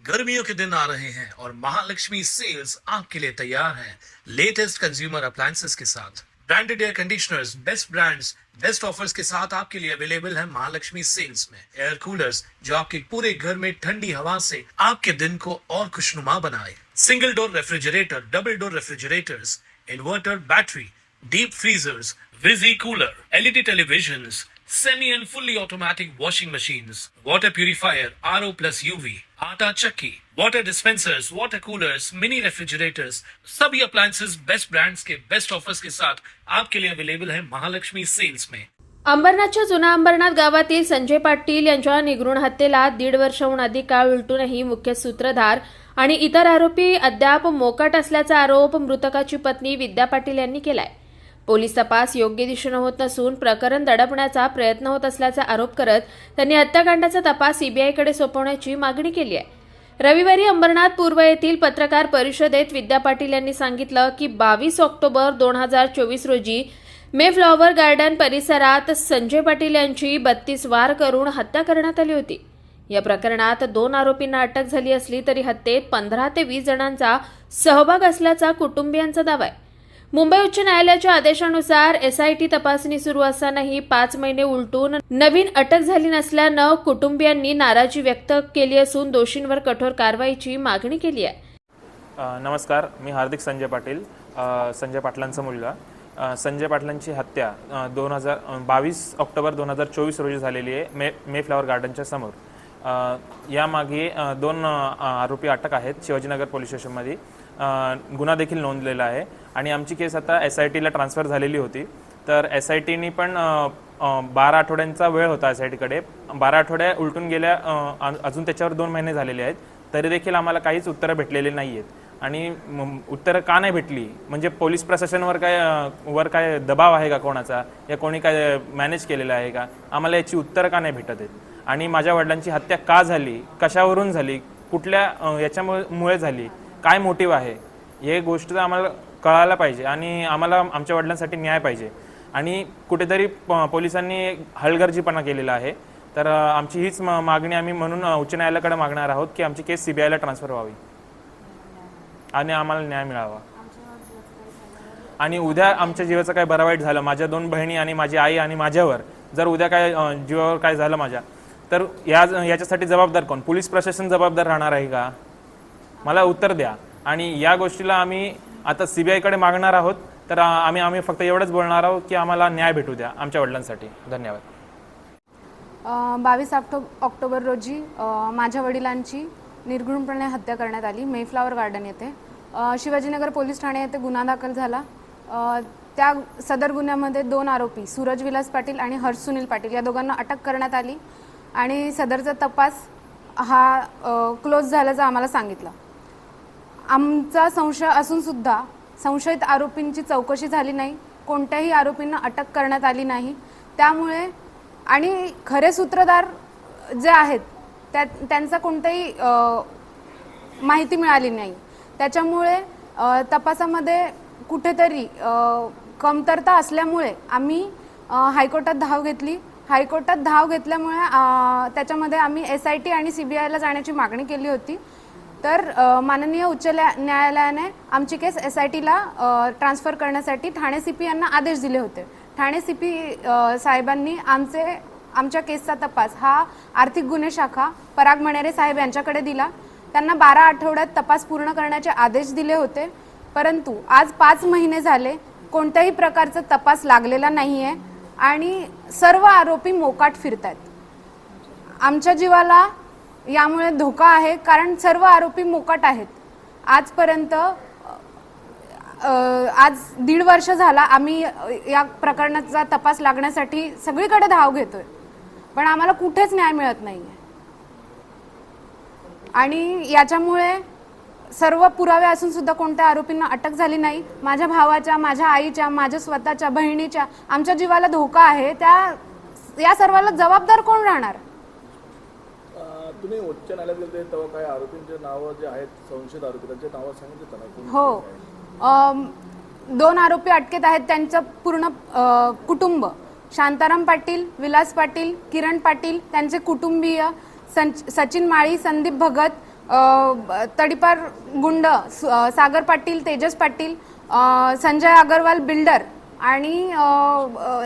गर्मियों के दिन आ रहे हैं और महालक्ष्मी सेल्स आपके लिए तैयार है लेटेस्ट कंज्यूमर अप्लायंसेस के साथ। Branded air conditioners, best brands, best offers के साथ आपके लिए अवेलेबल है महालक्ष्मी सेल्स में। एयर कूलर्स जो आपके पूरे घर में ठंडी हवा से आपके दिन को और खुशनुमा बनाए। Single door refrigerator, double door refrigerators, inverter battery, deep freezers, विजी cooler, LED televisions, semi and fully automatic washing machines, water purifier, RO plus UV, आटा चक्की, water dispensers, water coolers, mini refrigerators, सभी appliances बेस्ट ब्रांड्स के best offers के साथ आपके लिए available है Mahalaxmi sales में। अंबरनाथच्या जुना अंबरनाथ गावातील संजय पाटील यांच्या निगृण हत्येला 1.5 वर्षाहून अधिक काळ उलटूनही मुख्य सूत्रधार आणि इतर आरोपी अद्याप मोकाट असल्याचा आरोप मृतकाची पत्नी विद्या पाटील यांनी केलाय। पोलीस तपास योग्य दिशेने होत नसून प्रकरण दडपण्याचा प्रयत्न होत असल्याचा आरोप करत त्यांनी हत्याकांडाचा तपास सीबीआयकडे सोपवण्याची मागणी केली आहे। रविवारी अंबरनाथ पूर्व येथील पत्रकार परिषदेत विद्या पाटील यांनी सांगितलं की 22 ऑक्टोबर 2024 रोजी मेफ्लॉवर गार्डन परिसरात संजय पाटील यांची 32 वार करून हत्या करण्यात आली होती। या प्रकरणात 2 आरोपींना अटक झाली असली तरी हत्येत 15 ते 20 जणांचा सहभाग असल्याचा कुटुंबियांचा दावा आहे। मुंबई उच्च न्यायालयाच्या आदेशानुसार एसआयटी तपासणी सुरू असतानाही 5 महिने उलटून नवीन अटक झाली नसल्यानं कुटुंबियांनी नाराजी व्यक्त केली असून दोषींवर कठोर कारवाईची मागणी केली आहे। नमस्कार, मी हार्दिक संजय पाटील, संजय पाटलांचा मुलगा। संजय पाटलांची हत्या 22 ऑक्टोबर 2024 रोजी झालेली आहे मेफ्लॉवर गार्डनच्या समोर। यामागे 2 आरोपी अटक आहेत। शिवाजीनगर पोलीस स्टेशनमध्ये गुन्हा देखील नोंदलेला आहे आणि आमची केस आता एसआयटीला ट्रान्सफर झालेली होती। तर एसआयटीनी पण 12 आठवड्यांचा वेळ होता एसआयटीकडे। 12 आठवड्या उलटून गेल्या, अजून त्याच्यावर 2 महिने झालेले आहेत, तरी देखील आम्हाला काहीच उत्तरं भेटलेली नाही आहेत। आणि उत्तरं का नाही भेटली म्हणजे पोलीस प्रशासनावर काय दबाव आहे का कोणाचा, या कोणी काय मॅनेज केलेलं आहे का, आम्हाला याची उत्तरं का नाही भेटत आहेत। आणि माझ्या वडिलांची हत्या का झाली, कशावरून झाली, कुठल्या याच्यामुळे झाली, काय मोटिव्ह आहे, हे गोष्ट आम्हाला कळायला पाहिजे आणि आम्हाला आमच्या वडिलांसाठी न्याय पाहिजे। आणि कुठेतरी पोलिसांनी हलगर्जीपणा केलेला आहे। तर आमची हीच मागणी आम्ही म्हणून उच्च न्यायालयाकडे मागणार आहोत की आमची केस सीबीआयला ट्रान्सफर व्हावी आणि आम्हाला न्याय मिळावा। आणि उद्या आमच्या जीवाचं काय बरं वाईट झालं, माझ्या 2 बहिणी आणि माझी आई आणि माझ्यावर जर उद्या काय जीवावर काय झालं माझ्या, तर याच्यासाठी जबाबदार कोण? पोलीस प्रशासन जबाबदार राहणार आहे का? मला उत्तर द्या। आणि या गोष्टीला आम्ही आता सीबीआयकडे मागणार आहोत। तर आम्ही फक्त एवढंच बोलणार आहोत की आम्हाला न्याय भेटू द्या आमच्या वडिलांसाठी। धन्यवाद। 22 ऑक्टोबर रोजी माझ्या वडिलांची निर्घृणपणे हत्या करण्यात आली मेफ्लॉवर गार्डन येथे। शिवाजीनगर पोलीस ठाणे येथे गुन्हा दाखल झाला। त्या सदर गुन्ह्यामध्ये 2 आरोपी सूरज विलास पाटील आणि हर्ष सुनील पाटील या दोघांना अटक करण्यात आली आणि सदरचा तपास हा क्लोज झाल्याचं आम्हाला सांगितलं। आमचा संशय असून सुद्धा संशयित आरोपींची चौकशी झाली नाही, कोणत्याही आरोपींना अटक करण्यात आली नाही। त्यामुळे आणि खरे सूत्रधार जे आहेत त्यांचा कोणताही माहिती मिळाली नाही। त्याच्यामुळे तपासामध्ये कुठेतरी कमतरता असल्यामुळे आम्ही हायकोर्टात धाव घेतली। हायकोर्टात धाव घेतल्यामुळे त्याच्यामध्ये आम्ही एसआयटी आणि सीबीआयला जाण्याची मागणी केली होती। तर माननीय उच्च न्यायालयाने आमची केस एसआयटीला ट्रान्सफर करण्यासाठी ठाणे सीपी यांना आदेश दिले होते। ठाणे सीपी साहेबांनी आमच्या केसचा तपास हा आर्थिक गुन्हे शाखा पराग मणेरे साहेब यांच्याकडे दिला। त्यांना 12 आठवड्यात तपास पूर्ण करण्याचे आदेश दिले होते, परंतु आज 5 महिने झाले कोणत्याही प्रकारचा तपास लागलेला नाहीये आणि सर्व आरोपी मोकाट फिरतात। आमच्या जीवाला यामुळे धोका आहे, कारण सर्व आरोपी मोकाट आहेत। आजपर्यंत आज 1.5 वर्ष झाला आम्ही या प्रकरणाचा तपास लागण्यासाठी सगळीकडे धाव घेतोय, पण आम्हाला कुठेच न्याय मिळत नाहीये। आणि याच्यामुळे सर्व पुरावे असून सुद्धा कोणत्या आरोपींना अटक झाली नाही। माझ्या भावाच्या, माझ्या आईच्या, माझ्या स्वतःच्या बहिणीच्या, आमच्या जीवाला धोका आहे। या सर्वाला जबाबदार कोण राहणार? तुम्ही उच्च न्यायालयात गेले तेव्हा काय आरोपींचे नाव जे आहेत संशयित आरोपी त्यांचे नाव सांगितले त्यांना? हो, 2 आरोपी अटकेत आहेत, त्यांचं पूर्ण कुटुंब शांताराम पाटील, विलास पाटील, किरण पाटील, त्यांचे कुटुंबीय सचिन माळी, संदीप भगत, तडीपार गुंड सागर पाटील, तेजस पाटील, संजय अग्रवाल बिल्डर आणि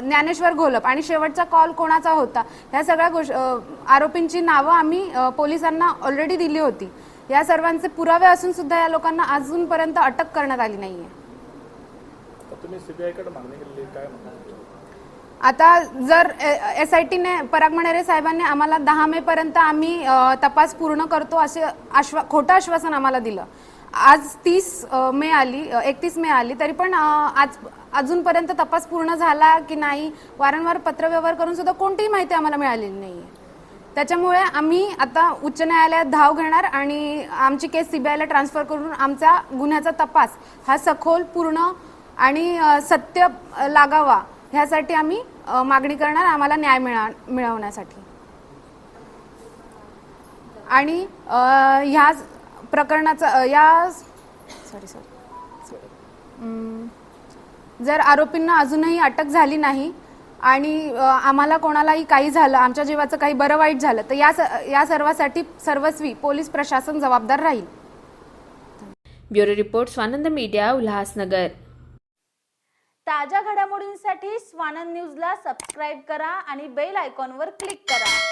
ज्ञानेश्वर घोलप आणि शेवटचा कॉल कोणाचा होता, ह्या सगळ्या आरोपींची नावं आम्ही पोलिसांना ऑलरेडी दिली होती. या सर्वांचे पुरावे असून सुद्धा या लोकांना अजूनपर्यंत अटक करण्यात आली नाहीये. तुम्ही सीबीआयकडे मागणी केलेली काय म्हणणार? आता जर SITने पराग मणेरे साहेबांनी आम्हाला 10 मे पर्यंत आम्ही तपास पूर्ण करतो असे खोटं आश्वासन आम्हाला दिलं. आज 31 मे आली तरी पण अजूनपर्यंत तपास पूर्ण झाला की नाही, वारंवार पत्रव्यवहार करून सुद्धा कोणतीही माहिती आम्हाला मिळालेली नाहीये. त्याच्यामुळे आम्ही आता उच्च न्यायालयात धाव घेणार आणि आमची केस सीबीआयला ट्रान्सफर करून आमचा गुन्ह्याचा तपास हा सखोल, पूर्ण आणि सत्य लागावा ह्यासाठी आम्ही मागणी करणार, आम्हाला न्याय मिळवण्यासाठी. आणि ह्या प्रकरणाचा जर आरोपींना अजूनही अटक झाली नाही आणि आम्हाला कोणालाही काही झालं, आमच्या जीवाचं काही बरं वाईट झालं, तर या सर्वासाठी सर्वस्वी पोलीस प्रशासन जबाबदार राहील. Bureau report, Swanand media, Ulhasnagar. ताज्या घडामोडींसाठी स्वानंद न्यूजला सबस्क्राईब करा आणि बेल आयकॉनवर क्लिक करा.